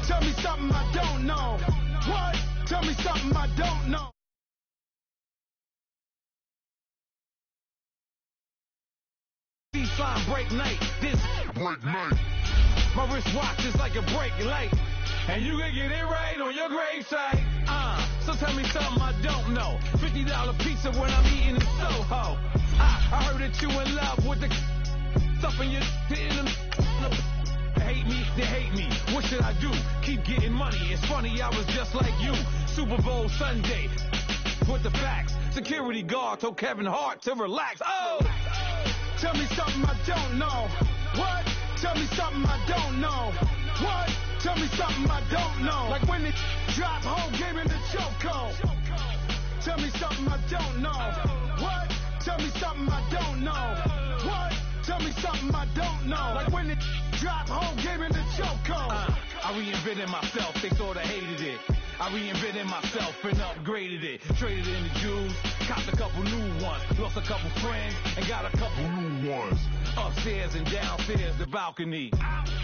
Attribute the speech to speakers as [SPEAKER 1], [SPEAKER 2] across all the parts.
[SPEAKER 1] Tell me something I don't know. What? Tell me something I don't know. Fine break night. This break night. My wristwatch is like a break light. And you can get it right on your gravesite. So tell me something I don't know. $50 pizza when I'm eating in Soho. I heard that you in love with the stuff in your hate me, they hate me. What should I do? Keep getting money. It's funny, I was just like you. Super Bowl Sunday with the facts. Security guard told Kevin Hart to relax. Oh! Tell me something I don't know. What? Tell me something I don't know. What? Tell me something I don't know. Like when they drop home, gave me the choco. Tell me something I don't know. What? Tell me something I don't know. What? Tell me something I don't know. Like when they drop home, gave me the choco. I reinvented myself, they sorta hated it. I reinvented myself and upgraded it. Traded in the Jews, copped a couple new ones. Lost a couple friends and got a couple new ones. Upstairs and downstairs, the balcony.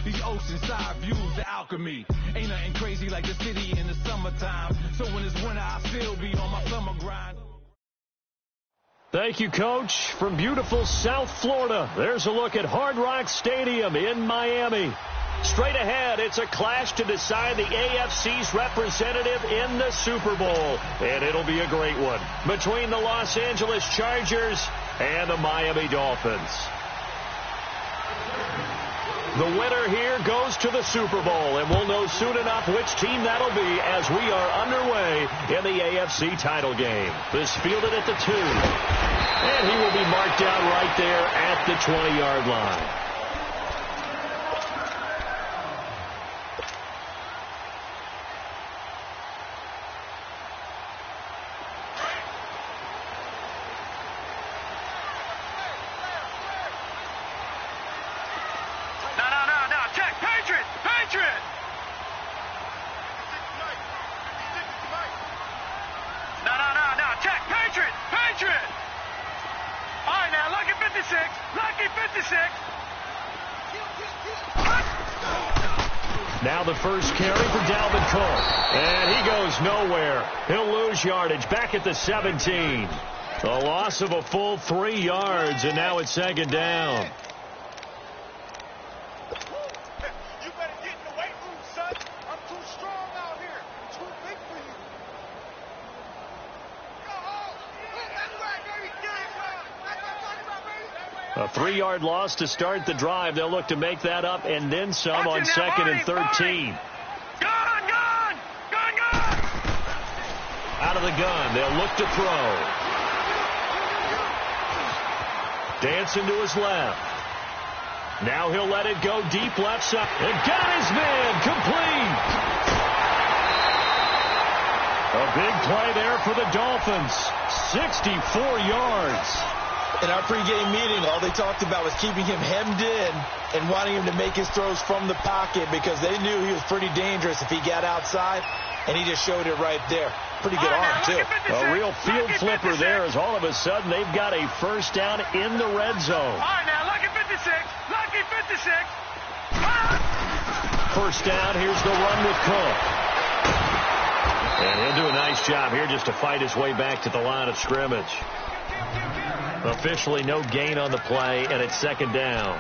[SPEAKER 1] These oceanside views, the alchemy. Ain't nothing crazy like the city in the summertime. So when it's winter, I'll still be on my summer grind.
[SPEAKER 2] Thank you, Coach. From beautiful South Florida, there's a look at Hard Rock Stadium in Miami. Straight ahead, it's a clash to decide the AFC's representative in the Super Bowl. And it'll be a great one between the Los Angeles Chargers and the Miami Dolphins. The winner here goes to the Super Bowl, and we'll know soon enough which team that'll be as we are underway in the AFC title game. This fielded at the 2. And he will be marked down right there at the 20-yard line. Now the first carry for Dalvin Cook. And he goes nowhere. He'll lose yardage back at the 17. A loss of a full 3 yards, and now it's second down.
[SPEAKER 1] You better get in the weight room, son. I'm too strong out here. Too big for you.
[SPEAKER 2] A 3-yard loss to start the drive. They'll look to make that up and then some on second and 13.
[SPEAKER 1] Gun!
[SPEAKER 2] Out of the gun, they'll look to throw. Dancing to his left. Now he'll let it go deep left side. And got his man complete. A big play there for the Dolphins. 64 yards.
[SPEAKER 3] In our pregame meeting, all they talked about was keeping him hemmed in and wanting him to make his throws from the pocket because they knew he was pretty dangerous if he got outside, and he just showed it right there. Pretty good arm, too.
[SPEAKER 2] A real field flipper there as all of a sudden they've got a first down in the red zone.
[SPEAKER 1] All right, now, lucky 56. Lucky 56.
[SPEAKER 2] First down, here's the run with Cook. And he'll do a nice job here just to fight his way back to the line of scrimmage. Officially no gain on the play, and it's second down.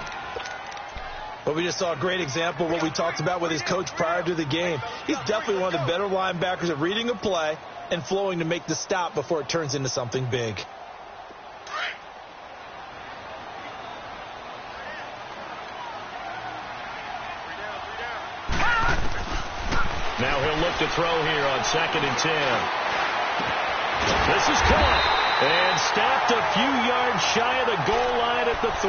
[SPEAKER 3] But we just saw a great example of what we talked about with his coach prior to the game. He's definitely one of the better linebackers at reading a play and flowing to make the stop before it turns into something big.
[SPEAKER 2] Now he'll look to throw here on second and 10. This is caught. And stopped a few yards shy of the goal line at the 3.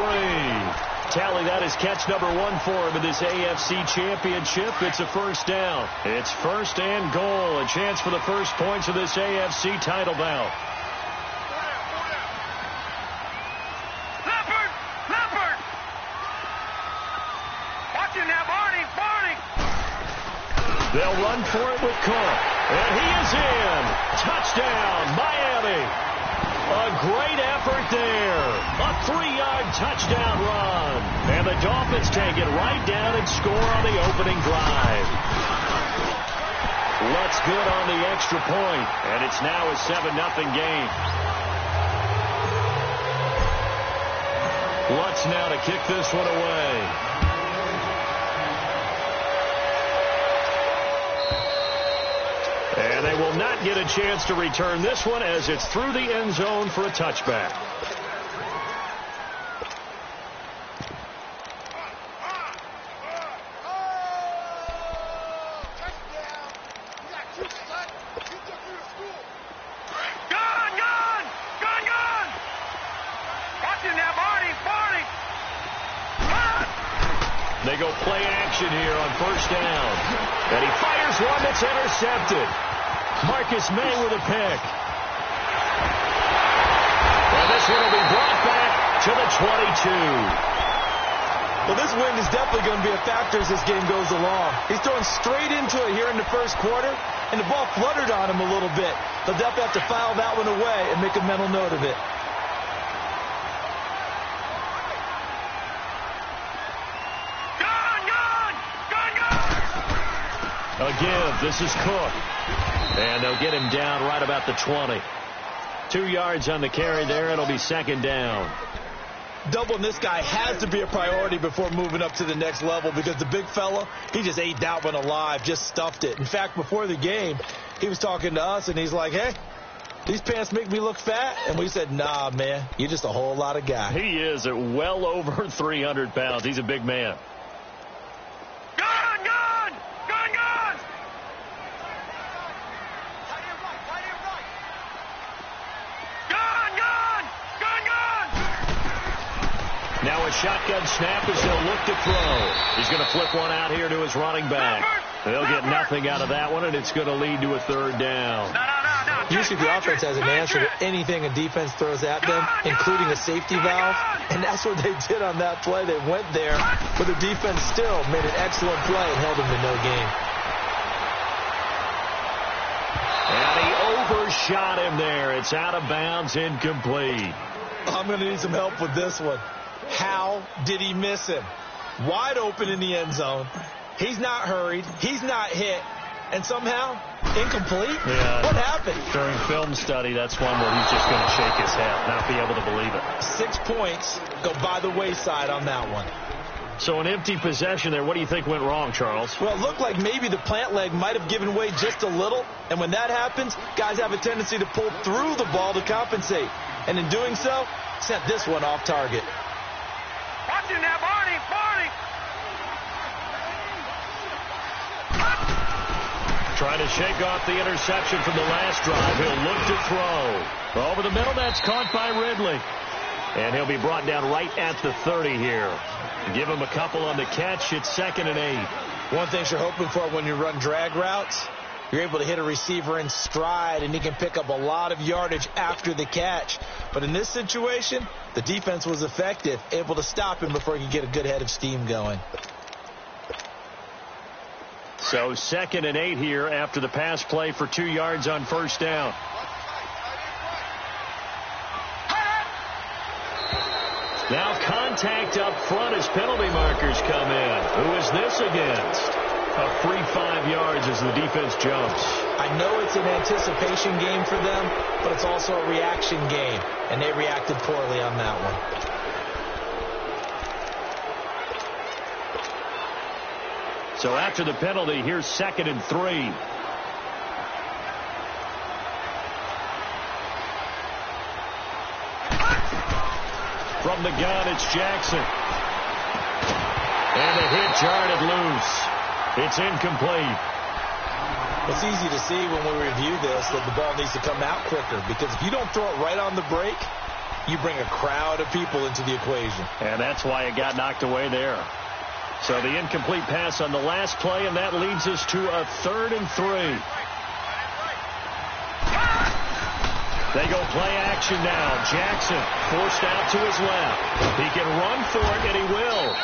[SPEAKER 2] Tally, that is catch number 1 for him in this AFC Championship. It's a first down. It's first and goal. A chance for the first points of this AFC title bout.
[SPEAKER 1] Leopard! Watch it now, Barney!
[SPEAKER 2] They'll run for it with Cook. And he is in. Touchdown, Miami. A great effort there. A 3-yard touchdown run. And the Dolphins take it right down and score on the opening drive. Looks good on the extra point, and it's now a 7-0 game. Lutz now to kick this one away. And they will not get a chance to return this one as it's through the end zone for a touchback. They go play action here on first down. And he fires one that's intercepted. Marcus May with a pick. And this one will be brought back to the 22.
[SPEAKER 3] Well, this win is definitely going to be a factor as this game goes along. He's throwing straight into it here in the first quarter, and the ball fluttered on him a little bit. They'll definitely have to file that one away and make a mental note of it.
[SPEAKER 2] Again, this is Cook. And they'll get him down right about the 20. 2 yards on the carry there. It'll be second down.
[SPEAKER 3] Doubling this guy has to be a priority before moving up to the next level because the big fella, he just ate that one alive, just stuffed it. In fact, before the game, he was talking to us, and he's like, hey, these pants make me look fat. And we said, nah, man, you're just a whole lot of guy.
[SPEAKER 2] He is at well over 300 pounds. He's a big man. Now a shotgun snap as they'll look to throw. He's going to flip one out here to his running back. They'll get nothing out of that one, and it's going to lead to a third down.
[SPEAKER 3] Usually the offense has an answer to anything a defense throws at them, including a safety valve, and that's what they did on that play. They went there, but the defense still made an excellent play and held them to no gain.
[SPEAKER 2] And he overshot him there. It's out of bounds, incomplete.
[SPEAKER 3] I'm going to need some help with this one. How did he miss him? Wide open in the end zone. He's not hurried. He's not hit. And somehow, incomplete?
[SPEAKER 2] Yeah.
[SPEAKER 3] What happened?
[SPEAKER 2] During film study, that's one where he's just going to shake his head, not be able to believe it.
[SPEAKER 3] 6 points go by the wayside on that one.
[SPEAKER 2] So an empty possession there. What do you think went wrong, Charles?
[SPEAKER 3] Well, it looked like maybe the plant leg might have given way just a little. And when that happens, guys have a tendency to pull through the ball to compensate. And in doing so, sent this one off target.
[SPEAKER 4] Watching that, Barney!
[SPEAKER 2] Trying to shake off the interception from the last drive. He'll look to throw. Over the middle, that's caught by Ridley. And he'll be brought down right at the 30 here. Give him a couple on the catch. It's 2nd and 8.
[SPEAKER 3] One thing you're hoping for when you run drag routes, you're able to hit a receiver in stride, and he can pick up a lot of yardage after the catch. But in this situation, the defense was effective, able to stop him before he could get a good head of steam going.
[SPEAKER 2] So 2nd and 8 here after the pass play for 2 yards on first down. Now contact up front as penalty markers come in. Who is this against? A free 5 yards as the defense jumps.
[SPEAKER 3] I know it's an anticipation game for them, but it's also a reaction game, and they reacted poorly on that one.
[SPEAKER 2] So after the penalty, here's 2nd and 3. From the gun, it's Jackson. And the hit jarred it loose. It's incomplete.
[SPEAKER 3] It's easy to see when we review this that the ball needs to come out quicker, because if you don't throw it right on the break, you bring a crowd of people into the equation.
[SPEAKER 2] And that's why it got knocked away there. So the incomplete pass on the last play, and that leads us to a 3rd and 3. They go play action now. Jackson forced out to his left. He can run for it, and he will.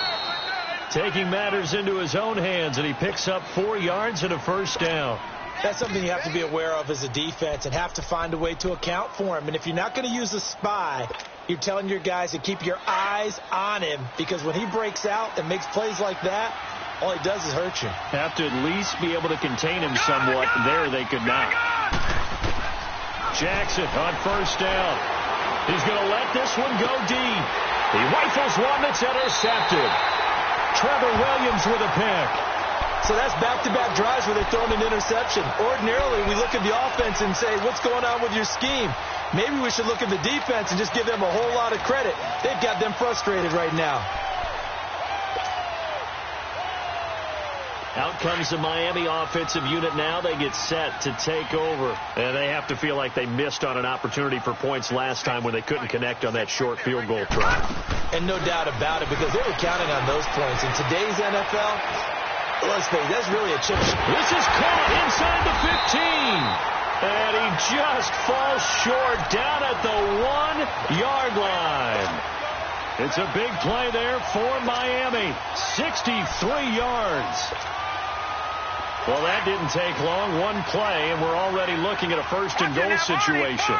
[SPEAKER 2] Taking matters into his own hands, and he picks up 4 yards and a first down.
[SPEAKER 3] That's something you have to be aware of as a defense and have to find a way to account for him. And if you're not going to use a spy, you're telling your guys to keep your eyes on him, because when he breaks out and makes plays like that, all he does is hurt you.
[SPEAKER 2] Have to at least be able to contain him somewhat. There they could not. Jackson on first down. He's going to let this one go deep. He rifles one that's intercepted. Trevor Williams with a pick.
[SPEAKER 3] So that's back-to-back drives where they're throwing an interception. Ordinarily, we look at the offense and say, what's going on with your scheme? Maybe we should look at the defense and just give them a whole lot of credit. They've got them frustrated right now.
[SPEAKER 2] Out comes the Miami offensive unit now. They get set to take over. And they have to feel like they missed on an opportunity for points last time when they couldn't connect on that short field goal try.
[SPEAKER 3] And no doubt about it, because they were counting on those points. In today's NFL, let's face it, that's really a chip.
[SPEAKER 2] This is caught inside the 15. And he just falls short down at the 1-yard line. It's a big play there for Miami. 63 yards. Well, that didn't take long. One play, and we're already looking at a first-and-goal situation.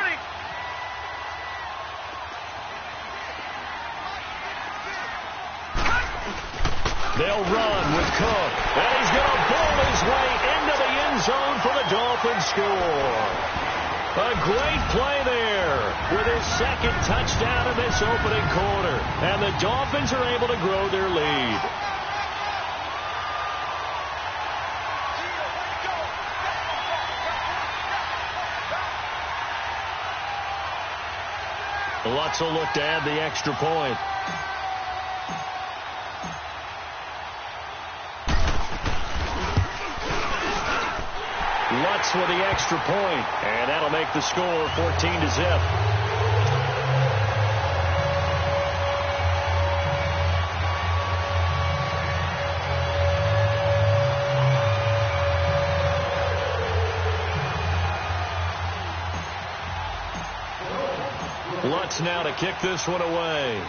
[SPEAKER 2] They'll run with Cook. And he's going to bowl his way into the end zone for the Dolphins score. A great play there with his second touchdown in this opening quarter. And the Dolphins are able to grow their lead. Lutz will look to add the extra point. Lutz with the extra point, and that'll make the score 14-0. Lutz now to kick this one away.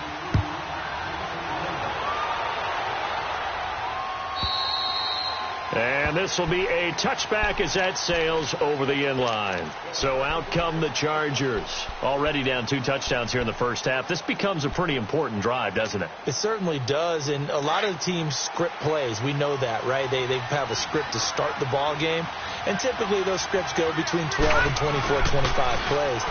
[SPEAKER 2] And this will be a touchback as that sails over the end line. So out come the Chargers. Already down 2 touchdowns here in the first half. This becomes a pretty important drive, doesn't it?
[SPEAKER 3] It certainly does. And a lot of the teams script plays. We know that, right? They have a script to start the ball game. And typically those scripts go between 12 and 24, 25 plays.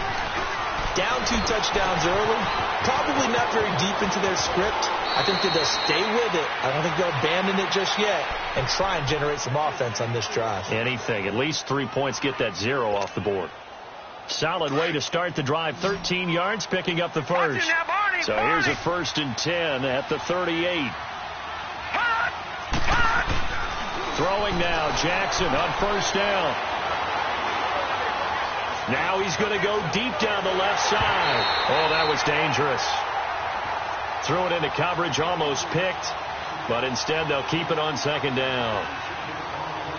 [SPEAKER 3] Down 2 touchdowns early, probably not very deep into their script. I think that they'll stay with it. I don't think they'll abandon it just yet and try and generate some offense on this drive.
[SPEAKER 2] Anything. At least 3 points, get that 0 off the board. Solid way to start the drive. 13 yards, picking up the first. So here's a 1st and 10 at the 38. Throwing now, Jackson on first down. Now he's going to go deep down the left side. Oh, that was dangerous. Threw it into coverage, almost picked. But instead, they'll keep it on 2nd down.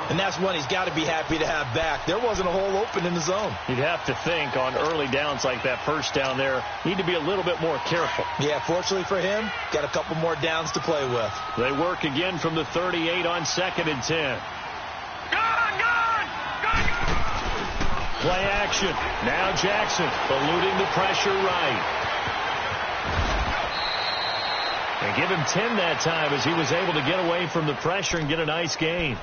[SPEAKER 3] And that's one he's got to be happy to have back. There wasn't a hole open in the zone.
[SPEAKER 2] You'd have to think on early downs like that first down there, need to be a little bit more careful.
[SPEAKER 3] Yeah, fortunately for him, got a couple more downs to play with.
[SPEAKER 2] They work again from the 38 on 2nd and 10. Play action. Now Jackson eluding the pressure right. And give him 10 that time as he was able to get away from the pressure and get a nice gain.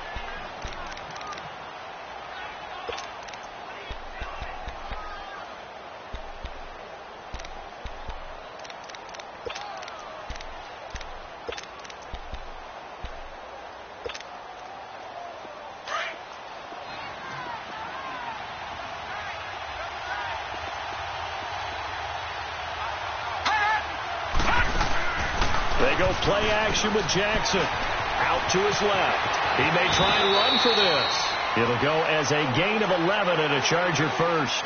[SPEAKER 2] They go play action with Jackson. Out to his left. He may try and run for this. It'll go as a gain of 11 and a Charger first.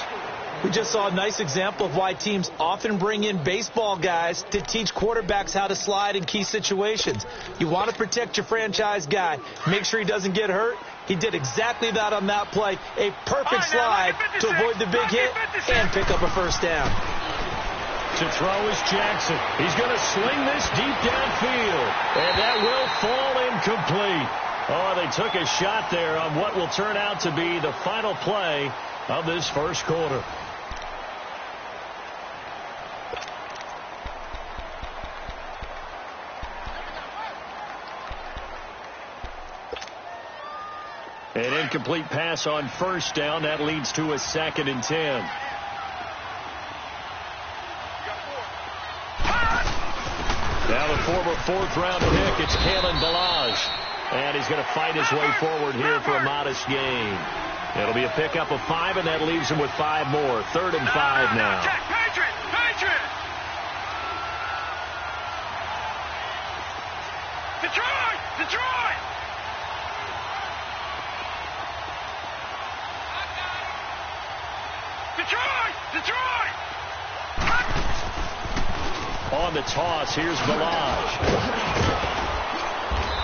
[SPEAKER 3] We just saw a nice example of why teams often bring in baseball guys to teach quarterbacks how to slide in key situations. You want to protect your franchise guy. Make sure he doesn't get hurt. He did exactly that on that play. A perfect slide to avoid the big hit and pick up a first down.
[SPEAKER 2] To throw is Jackson. He's going to sling this deep downfield. And that will fall incomplete. Oh, they took a shot there on what will turn out to be the final play of this first quarter. An incomplete pass on first down. That leads to a 2nd and 10. Now the former 4th-round pick, it's Hbville115. And he's going to fight his way forward here for a modest gain. It'll be a pickup of 5, and that leaves him with 5 more. 3rd and 5 now.
[SPEAKER 4] Patriot! Detroit!
[SPEAKER 2] On the toss, here's Village.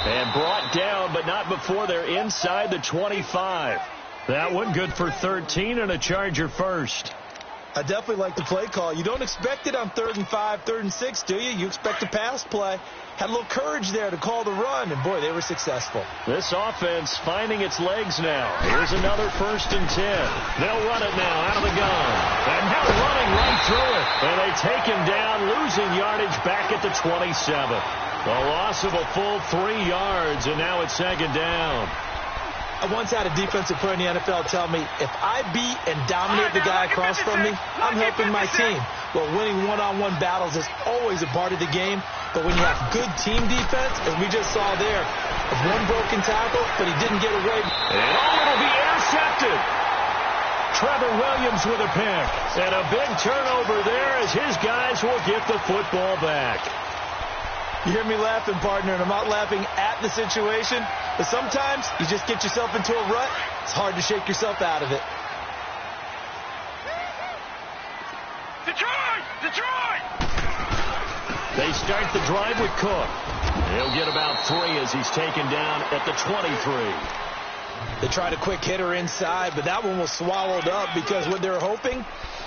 [SPEAKER 2] And brought down, but not before they're inside the 25. That one good for 13 and a Charger first.
[SPEAKER 3] I definitely like the play call. You don't expect it on 3rd and 5, 3rd and 6, do you? You expect a pass play. Had a little courage there to call the run, and boy, they were successful.
[SPEAKER 2] This offense finding its legs now. Here's another 1st and 10. They'll run it now out of the gun. And now running right through it. And they take him down, losing yardage back at the 27. A loss of a full 3 yards, and now it's 2nd down.
[SPEAKER 3] I once had a defensive player in the NFL tell me, if I beat and dominate the guy across from me, I'm helping my team. Well, winning one-on-one battles is always a part of the game, but when you have good team defense, as we just saw there, one broken tackle, but he didn't get away.
[SPEAKER 2] And it'll be intercepted. Trevor Williams with a pick. And a big turnover there as his guys will get the football back.
[SPEAKER 3] You hear me laughing, partner, and I'm not laughing at the situation, but sometimes you just get yourself into a rut. It's hard to shake yourself out of it.
[SPEAKER 4] Detroit!
[SPEAKER 2] They start the drive with Cook. He'll get about 3 as he's taken down at the 23.
[SPEAKER 3] They tried a quick hitter inside, but that one was swallowed up because what they're hoping,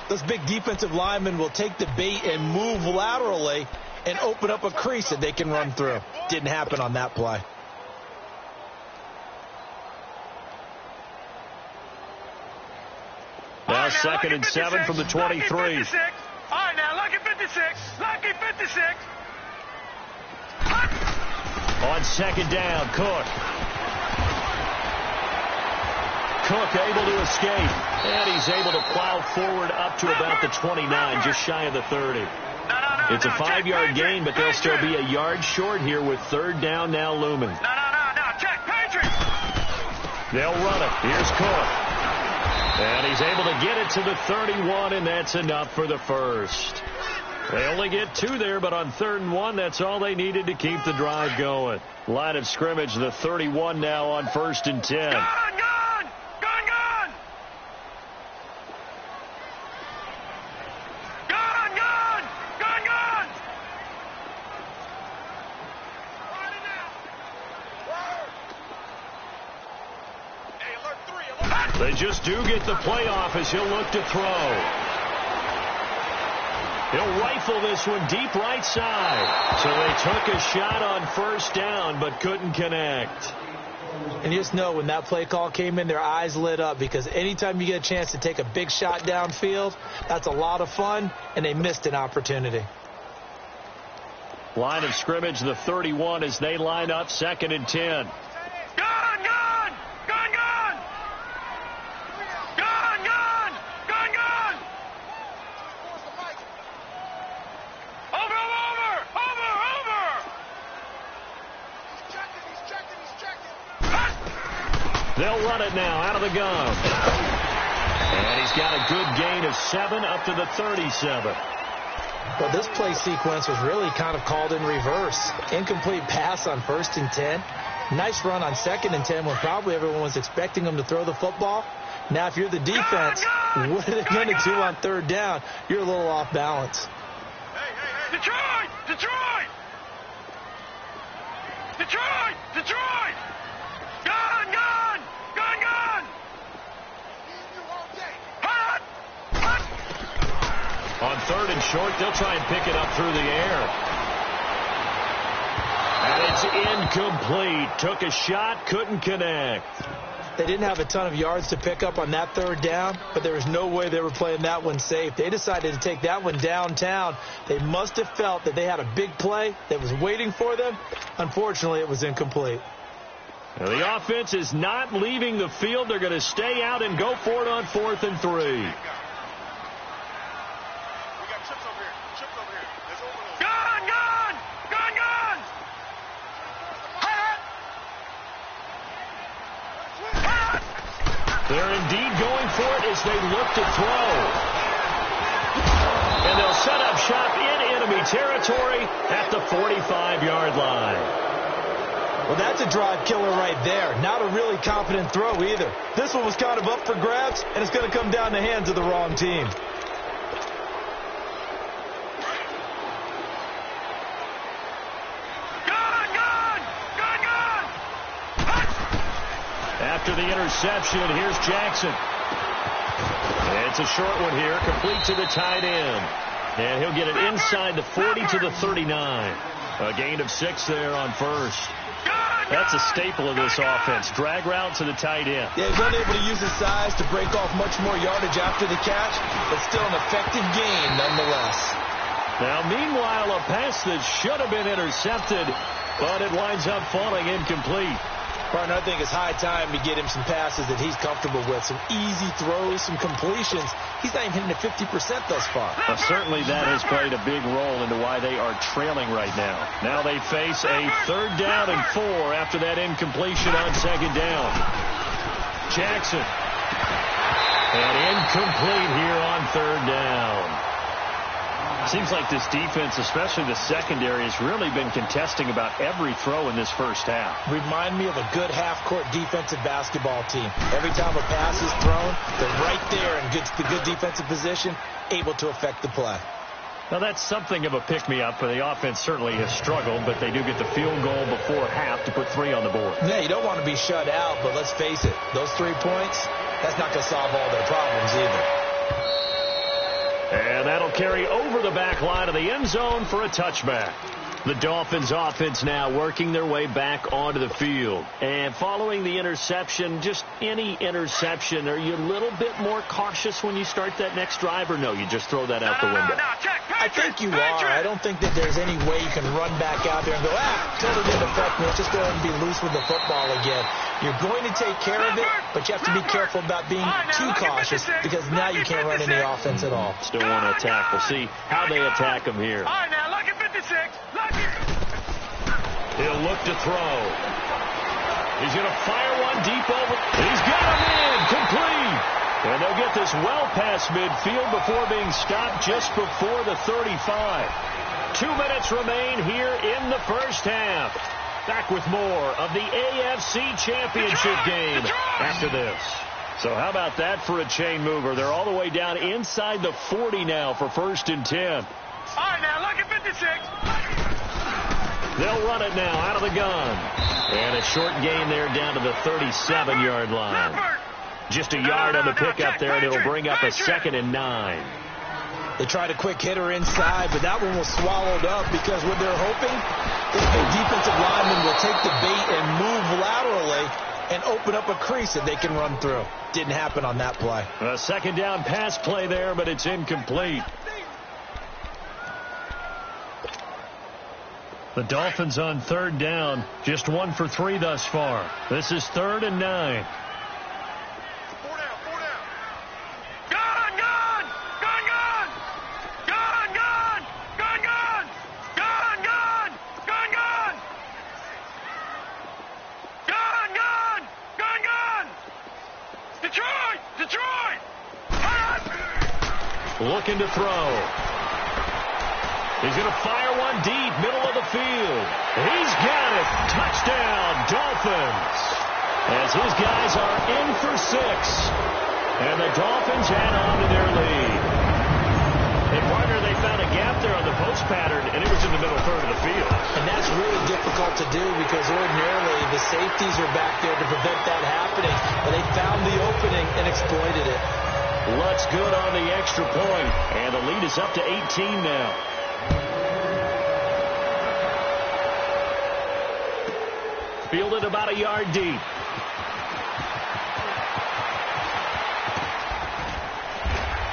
[SPEAKER 3] those big defensive linemen will take the bait and move laterally and open up a crease that they can run through. Didn't happen on that play.
[SPEAKER 2] Now 2nd and 7 from the 23.
[SPEAKER 4] All right, now, lucky 56.
[SPEAKER 2] On 2nd down, Cook. Cook able to escape. And he's able to plow forward up to about the 29, just shy of the 30. It's a 5-yard gain, but they'll still be a yard short here with 3rd down now looming.
[SPEAKER 4] Check, Patriot!
[SPEAKER 2] They'll run it. Here's Cook. And he's able to get it to the 31, and that's enough for the first. They only get 2 there, but on 3rd and 1, that's all they needed to keep the drive going. Line of scrimmage, the 31 now on 1st and 10.
[SPEAKER 4] Gone!
[SPEAKER 2] They just do get the playoff as he'll look to throw. He'll rifle this one deep right side. So they took a shot on 1st down but couldn't connect.
[SPEAKER 3] And you just know when that play call came in, their eyes lit up because anytime you get a chance to take a big shot downfield, that's a lot of fun, and they missed an opportunity.
[SPEAKER 2] Line of scrimmage, the 31 as they line up 2nd and 10. They'll run it now out of the gun. And he's got a good gain of 7 up to the 37.
[SPEAKER 3] Well, this play sequence was really kind of called in reverse. Incomplete pass on 1st and 10. Nice run on 2nd and 10 when probably everyone was expecting them to throw the football. Now, if you're the defense, what are they going to do on 3rd down? You're a little off balance.
[SPEAKER 4] Detroit!
[SPEAKER 2] On 3rd and short, they'll try and pick it up through the air. And it's incomplete. Took a shot, couldn't connect.
[SPEAKER 3] They didn't have a ton of yards to pick up on that 3rd down, but there was no way they were playing that one safe. They decided to take that one downtown. They must have felt that they had a big play that was waiting for them. Unfortunately, it was incomplete.
[SPEAKER 2] Now, the offense is not leaving the field. They're going to stay out and go for it on 4th and 3.
[SPEAKER 4] We got chips over here. Chips over here. Let's overload. Gun! Gun! Gun! Gun!
[SPEAKER 2] They're indeed going for it as they look to throw. And they'll set up shop in enemy territory at the 45-yard line.
[SPEAKER 3] Well, that's a drive killer right there. Not a really confident throw either. This one was kind of up for grabs, and it's going to come down the hands of the wrong team.
[SPEAKER 4] Gun! Gun! Gun! Gun!
[SPEAKER 2] After the interception, here's Jackson. It's a short one here, complete to the tight end. And he'll get it inside the 40 to the 39. A gain of 6 there on first. That's a staple of this offense. Drag route to the tight end.
[SPEAKER 3] Yeah, he's unable to use his size to break off much more yardage after the catch, but still an effective gain nonetheless.
[SPEAKER 2] Now, meanwhile, a pass that should have been intercepted, but it winds up falling incomplete.
[SPEAKER 3] Partner, I think it's high time to get him some passes that he's comfortable with. Some easy throws, some completions. He's not even hitting at 50% thus far.
[SPEAKER 2] Well, certainly that has played a big role into why they are trailing right now. Now they face a 3rd down and 4 after that incompletion on 2nd down. Jackson. And incomplete here on 3rd down. Seems like this defense, especially the secondary, has really been contesting about every throw in this first half.
[SPEAKER 3] Remind me of a good half-court defensive basketball team. Every time a pass is thrown, they're right there in good defensive position, able to affect the play.
[SPEAKER 2] Now, that's something of a pick-me-up, for the offense certainly has struggled, but they do get the field goal before half to put 3 on the board.
[SPEAKER 3] Yeah, you don't want to be shut out, but let's face it, those 3 points, that's not going to solve all their problems either.
[SPEAKER 2] And that'll carry over the back line of the end zone for a touchback. The Dolphins offense now working their way back onto the field. And following the interception, just any interception, are you a little bit more cautious when you start that next drive, or no, you just throw that out the window?
[SPEAKER 3] I think you are. I don't think that there's any way you can run back out there and go, totally didn't affect me. Let's just go ahead and be loose with the football again. You're going to take care of it, but you have to be careful about being too cautious, because now you can't run any offense at all.
[SPEAKER 2] Still want to attack. We'll see how they attack them here.
[SPEAKER 4] All right, now, lucky 56.
[SPEAKER 2] He'll look to throw. He's going to fire one deep over. He's got him in. Complete. And they'll get this well past midfield before being stopped just before the 35. 2 minutes remain here in the first half. Back with more of the AFC Championship game after this. So how about that for a chain mover? They're all the way down inside the 40 now for 1st and 10.
[SPEAKER 4] All right, now, lucky 56.
[SPEAKER 2] They'll run it now out of the gun. And a short gain there down to the 37-yard line. Just a yard on the pickup there, and it'll bring up a 2nd and 9.
[SPEAKER 3] They tried a quick hitter inside, but that one was swallowed up, because what they're hoping is the defensive lineman will take the bait and move laterally and open up a crease that they can run through. Didn't happen on that play.
[SPEAKER 2] A 2nd down pass play there, but it's incomplete. The Dolphins on 3rd down, just 1 for 3 thus far. This is 3rd and 9.
[SPEAKER 4] 4 down, 4 down. Gun, gun, gun, gun, gun, gun, gun, gun, gun, gun, gun, gun, gun, gun, gun, gun. Detroit, Detroit.
[SPEAKER 2] Looking to throw. He's going to fire one deep, middle of the field. He's got it. Touchdown, Dolphins. As his guys are in for 6. And the Dolphins add on to their lead. Hey, partner, they found a gap there on the post pattern, and it was in the middle third of the field.
[SPEAKER 3] And that's really difficult to do, because ordinarily the safeties are back there to prevent that happening. But they found the opening and exploited it.
[SPEAKER 2] Looks good on the extra point. And the lead is up to 18 now. Fielded about a yard deep.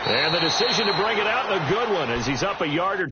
[SPEAKER 2] And the decision to bring it out, a good one, as he's up a yard or